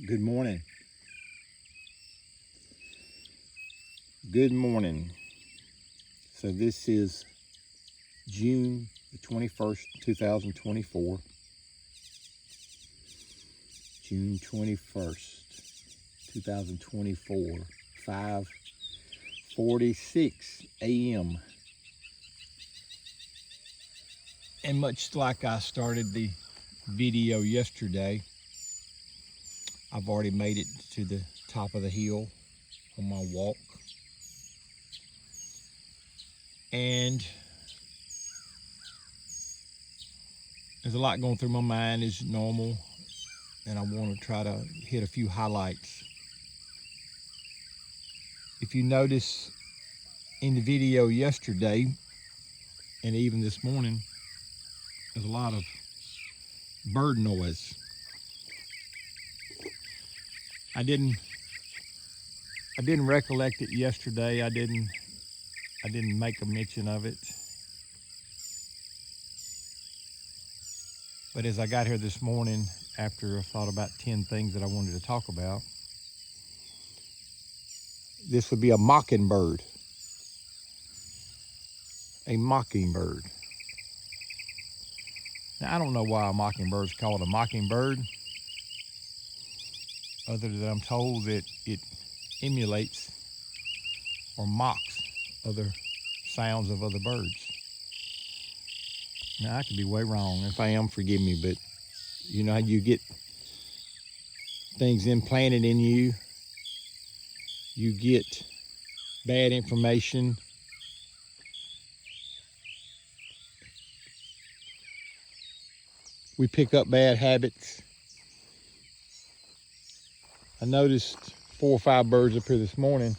Good morning. Good morning. So this is June the 21st, 2024. June 21st, 2024, 5:46 a.m. And much like I started the video yesterday, I've already made it to the top of the hill on my walk. And there's a lot going through my mind as normal, and I want to try to hit a few highlights. If you notice in the video yesterday, and even this morning, there's a lot of bird noise. I didn't recollect it yesterday. I didn't make a mention of it. But as I got here this morning, after I thought about 10 things that I wanted to talk about, this would be a mockingbird. A mockingbird. Now, I don't know why a mockingbird's called a mockingbird, other than I'm told that it emulates or mocks other sounds of other birds. Now, I could be way wrong. If I am, forgive me, but you know how you get things implanted in you, you get bad information. We pick up bad habits. I noticed 4 or 5 birds up here this morning.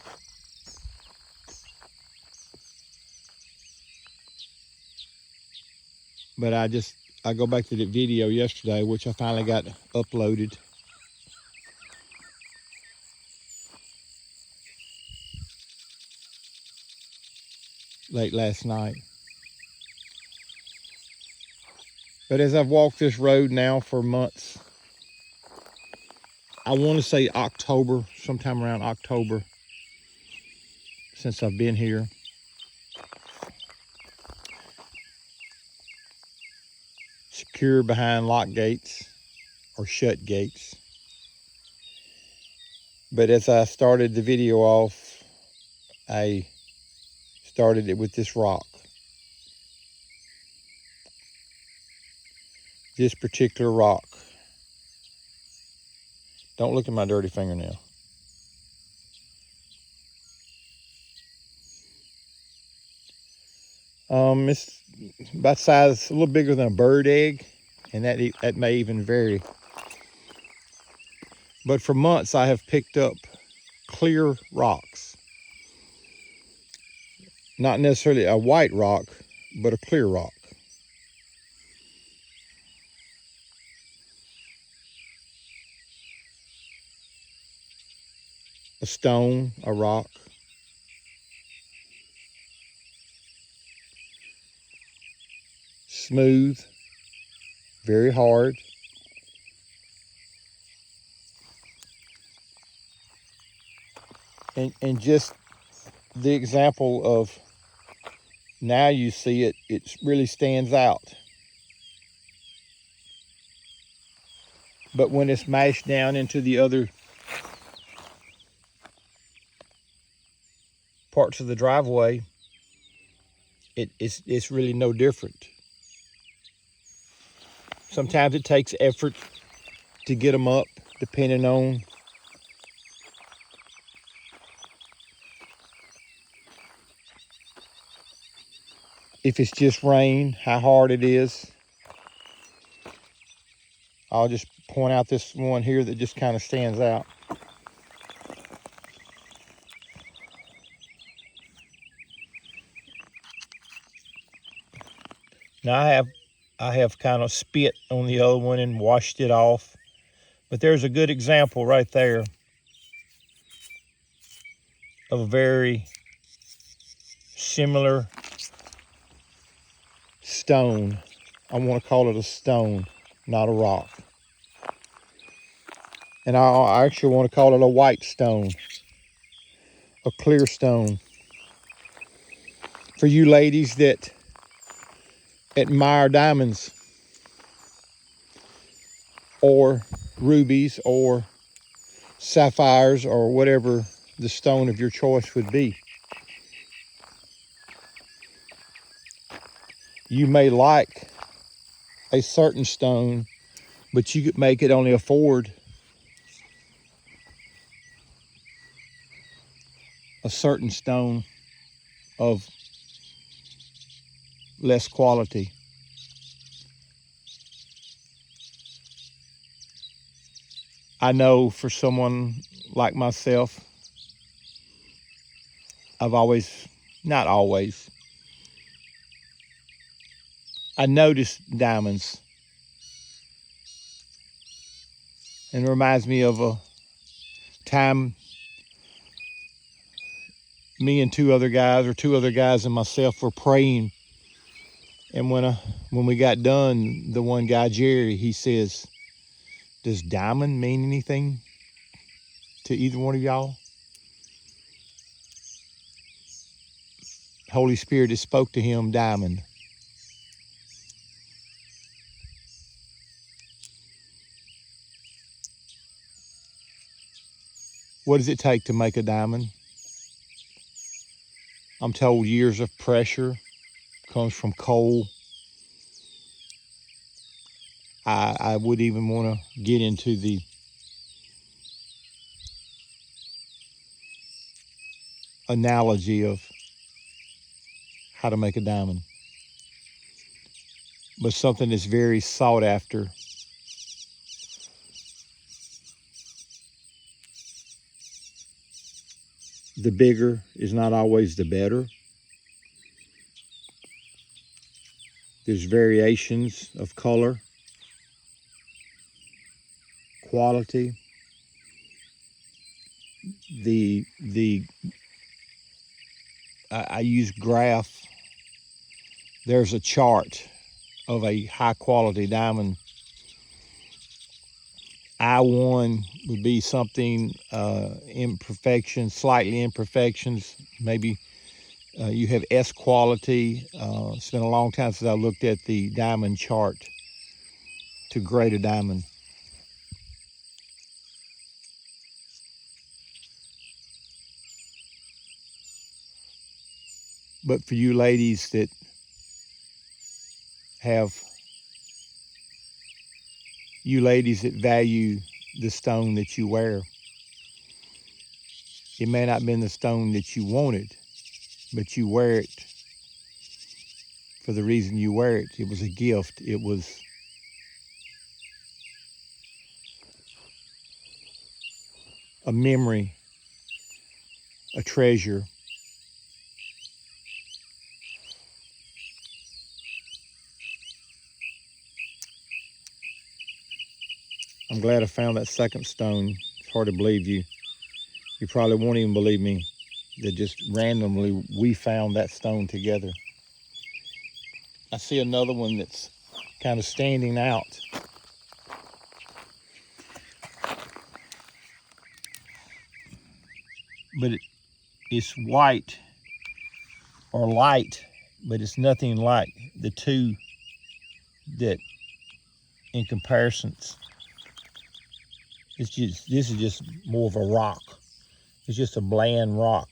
But I go back to the video yesterday, which I finally got uploaded. Late last night. But as I've walked this road now for months, I want to say October, sometime around October, since I've been here. Secure behind lock gates or shut gates. But as I started the video off, I started it with this rock. This particular rock. Don't look at my dirty fingernail. It's about size a little bigger than a bird egg, and that may even vary. But for months I have picked up clear rocks. Not necessarily a white rock, but a clear rock. A stone, a rock. Smooth, very hard. And just the example of now you see it, it really stands out. But when it's mashed down into the other parts of the driveway, it's really no different. Sometimes it takes effort to get them up, depending on if it's just rain, how hard it is. I'll just point out this one here that just kind of stands out. Now I have kind of spit on the other one and washed it off. But there's a good example right there of a very similar stone. I want to call it a stone, not a rock. And I actually want to call it a white stone, a clear stone. For you ladies that admire diamonds or rubies or sapphires or whatever the stone of your choice would be. You may like a certain stone, but you could make it only afford a certain stone of less quality. I know for someone like myself, I've always, not always, I noticed diamonds, and it reminds me of a time me and two other guys and myself were praying. And when we got done, the one guy, Jerry, he says, "Does diamond mean anything to either one of y'all?" Holy Spirit has spoke to him, diamond. What does it take to make a diamond? I'm told years of pressure comes from coal. I would even want to get into the analogy of how to make a diamond. But something that's very sought after. The bigger is not always the better. There's variations of color, quality. I use graph. There's a chart of a high quality diamond. I1 would be something imperfections, slightly imperfections. Maybe you have S quality. It's been a long time since I looked at the diamond chart to grade a diamond. But for you ladies that value the stone that you wear, it may not have been the stone that you wanted, but you wear it for the reason you wear it. It was a gift. It was a memory, a treasure. I'm glad I found that second stone. It's hard to believe you probably won't even believe me that just randomly we found that stone together. I see another one that's kind of standing out. But it's white or light, but it's nothing like the two that in comparisons. This is just more of a rock. It's just a bland rock.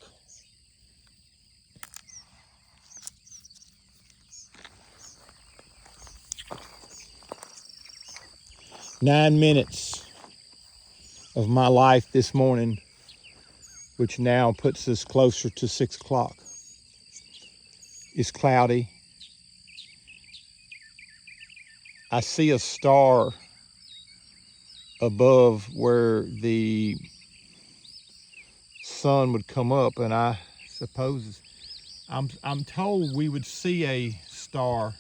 Nine minutes of my life this morning, which now puts us closer to 6 o'clock. It's cloudy. I see a star above where the sun would come up, and I suppose I'm told we would see a star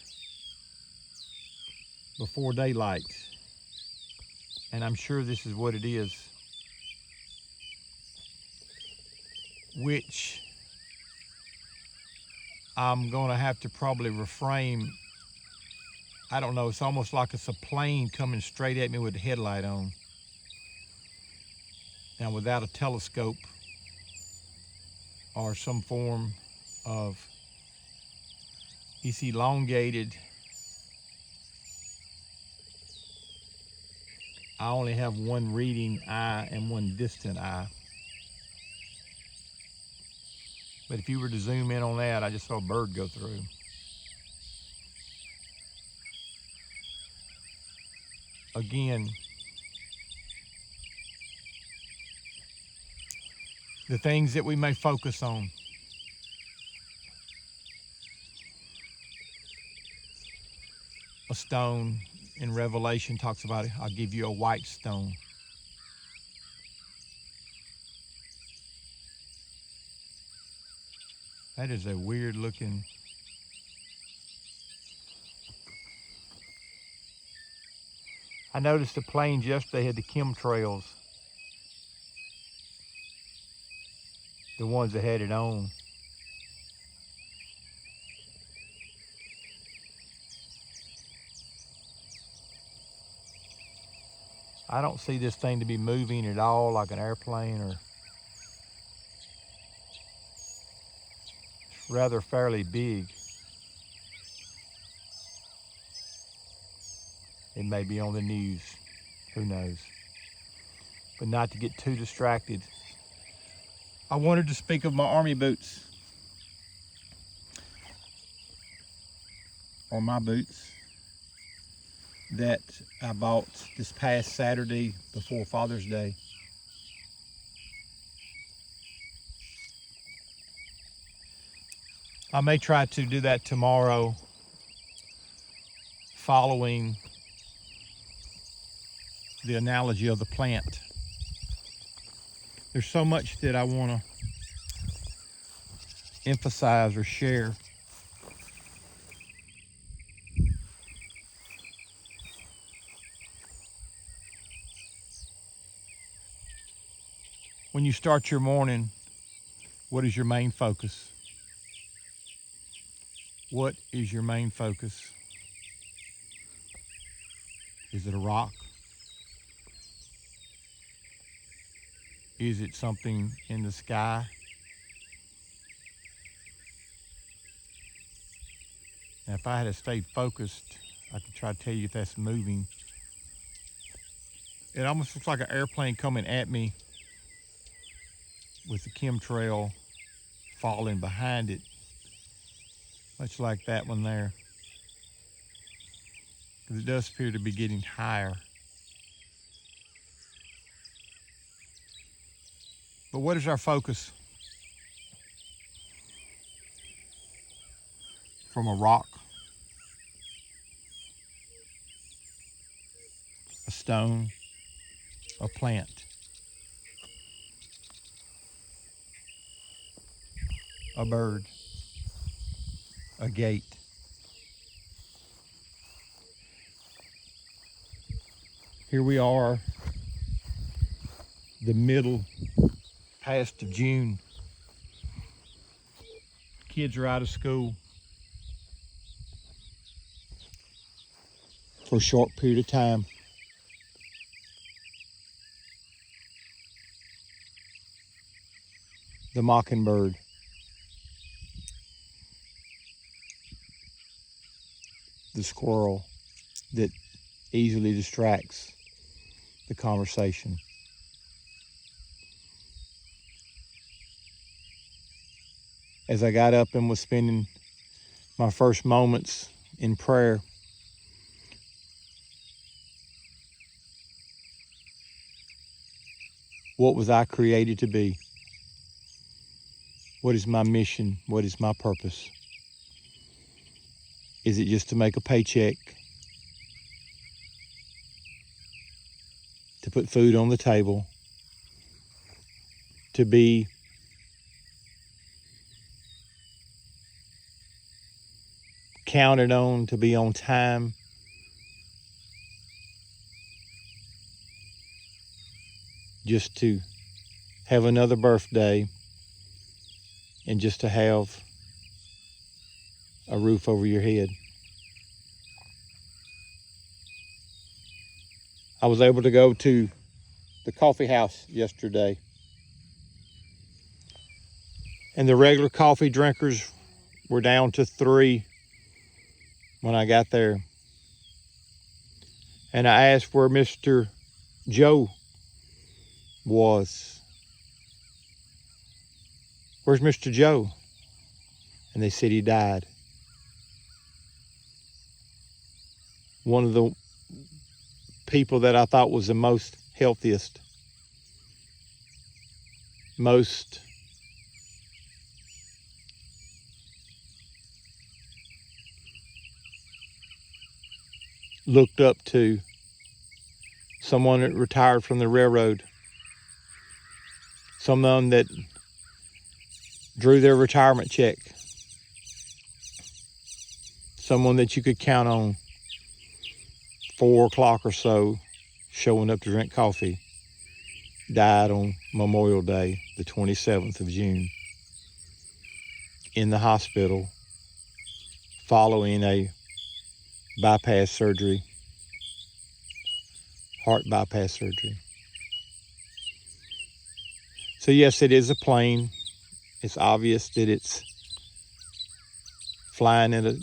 before daylight, and I'm sure this is what it is, which I'm gonna have to probably reframe. I don't know, it's almost like it's a plane coming straight at me with the headlight on. Now, without a telescope or some form of, it's elongated. I only have one reading eye and one distant eye. But if you were to zoom in on that, I just saw a bird go through. Again, the things that we may focus on. A stone in Revelation talks about it. I'll give you a white stone. That is a weird looking. I noticed the planes yesterday had the chemtrails. The ones that had it on. I don't see this thing to be moving at all like an airplane, or it's rather fairly big. It may be on the news, who knows. But not to get too distracted. I wanted to speak of my army boots. Or my boots that I bought this past Saturday before Father's Day. I may try to do that tomorrow, following the analogy of the plant. There's so much that I want to emphasize or share. When you start your morning, what is your main focus? What is your main focus? Is it a rock? Is it something in the sky? Now, if I had stayed focused, I could try to tell you if that's moving. It almost looks like an airplane coming at me with the chemtrail falling behind it, much like that one there. Because it does appear to be getting higher. But what is our focus? From a rock, a stone, a plant, a bird, a gate. Here we are, the middle past of June. Kids are out of school for a short period of time. The mockingbird, the squirrel that easily distracts the conversation. As I got up and was spending my first moments in prayer, what was I created to be? What is my mission? What is my purpose? Is it just to make a paycheck? To put food on the table? To be counted on, to be on time? Just to have another birthday, and just to have a roof over your head? I was able to go to the coffee house yesterday. And the regular coffee drinkers were down to 3 when I got there. And I asked where Mr. Joe was. Where's Mr. Joe? And they said he died. One of the people that I thought was the most healthiest, most looked up to, someone that retired from the railroad, someone that drew their retirement check, someone that you could count on 4 o'clock or so showing up to drink coffee, died on Memorial Day, the 27th of June, in the hospital following a bypass surgery, heart bypass surgery. So yes, it is a plane. It's obvious that it's flying at a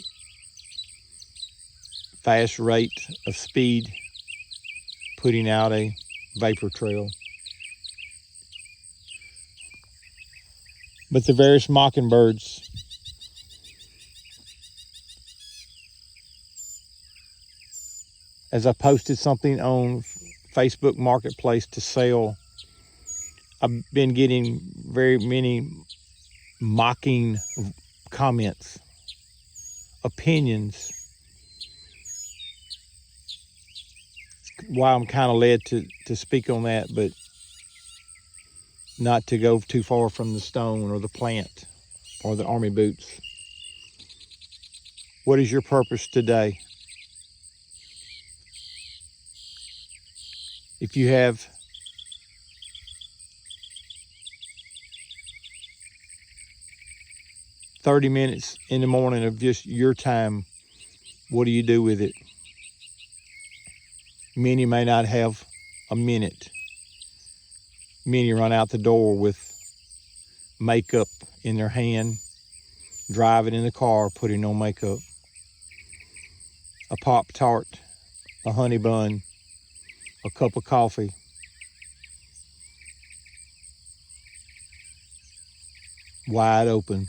fast rate of speed, putting out a vapor trail. But the various mockingbirds, as I posted something on Facebook Marketplace to sell, I've been getting very many mocking comments, opinions. Why I'm kind of led to speak on that, but not to go too far from the stone or the plant or the army boots. What is your purpose today? If you have "30 minutes in the morning of just your time," what do you do with it? Many may not have a minute. Many run out the door with makeup in their hand, driving in the car, putting on makeup. A Pop-Tart, a honey bun, a cup of coffee. Wide open.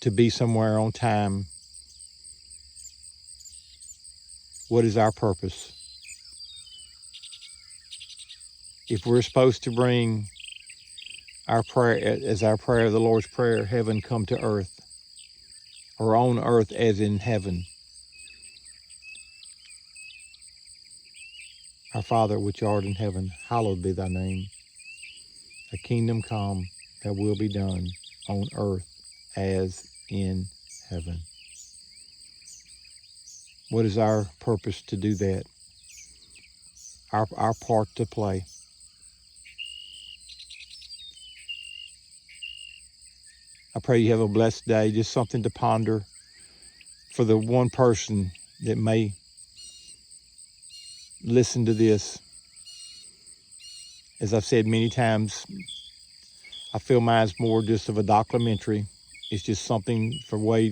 To be somewhere on time. What is our purpose? If we're supposed to bring our prayer, as our prayer, the Lord's Prayer, heaven come to earth, or on earth as in heaven. Our Father, which art in heaven, hallowed be thy name. Thy kingdom come, thy will be done on earth as in heaven. What is our purpose to do that? Our part to play. I pray you have a blessed day, just something to ponder for the one person that may listen to this. As I've said many times, I feel mine's more just of a documentary. It's just something for way.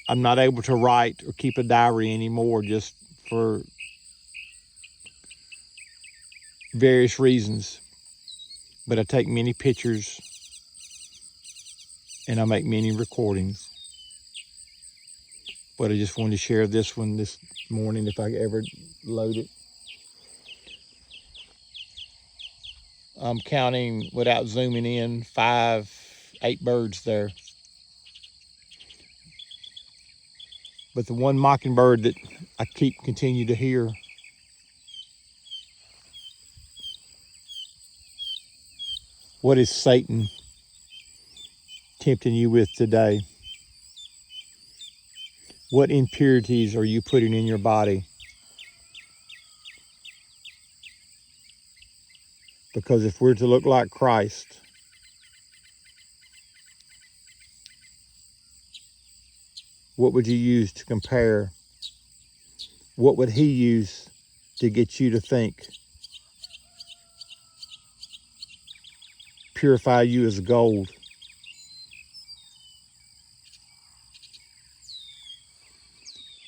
I'm not able to write or keep a diary anymore, just for various reasons. But I take many pictures and I make many recordings. But I just wanted to share this one this morning if I ever load it. I'm counting, without zooming in, 8 birds there. But the one mockingbird that I continue to hear, what is Satan tempting you with today? What impurities are you putting in your body? Because if we're to look like Christ, what would you use to compare What would he use to get you to think? Purify you as gold.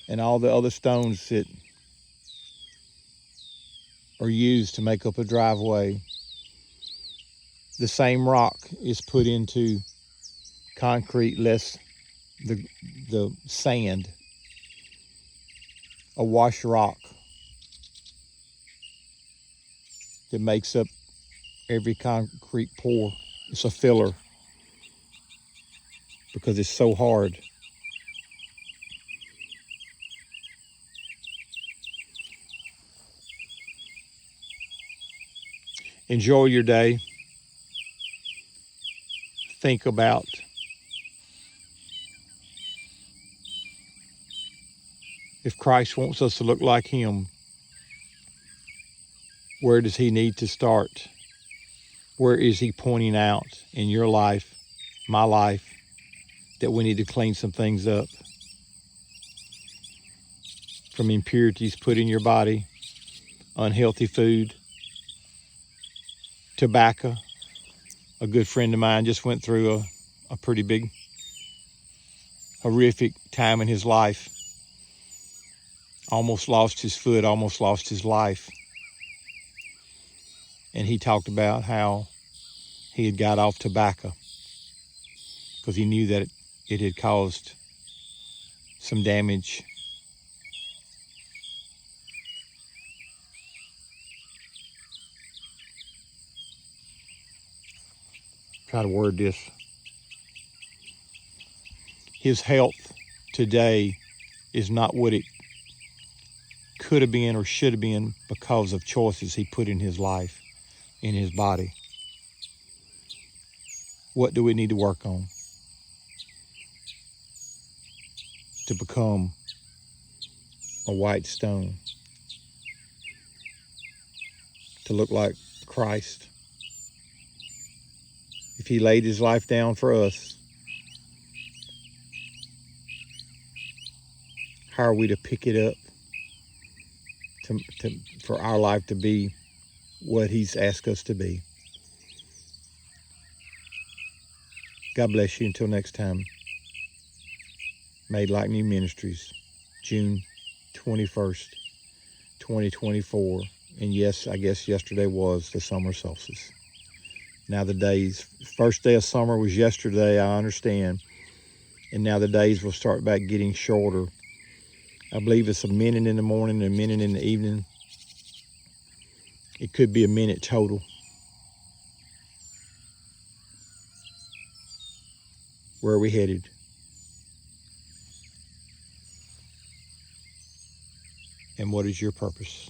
And all the other stones that are used to make up a driveway, the same rock is put into concrete, less the sand, a wash rock that makes up every concrete pour. It's a filler because it's so hard. Enjoy your day. Think about if Christ wants us to look like him, where does he need to start? Where is he pointing out in your life, my life, that we need to clean some things up? From impurities put in your body, unhealthy food, tobacco. A good friend of mine just went through a pretty big, horrific time in his life. Almost lost his foot, almost lost his life. And he talked about how he had got off tobacco because he knew that it had caused some damage. Try to word this. His health today is not what it could have been or should have been because of choices he put in his life, in his body. What do we need to work on to become a white stone, to look like Christ? If he laid his life down for us, how are we to pick it up for our life to be what he's asked us to be? God bless you. Until next time. Made Like New Ministries, June 21st, 2024. And yes, I guess yesterday was the summer solstice. Now the days, first day of summer was yesterday, I understand. And now the days will start back getting shorter. I believe it's a minute in the morning and a minute in the evening. It could be a minute total. Where are we headed? And what is your purpose?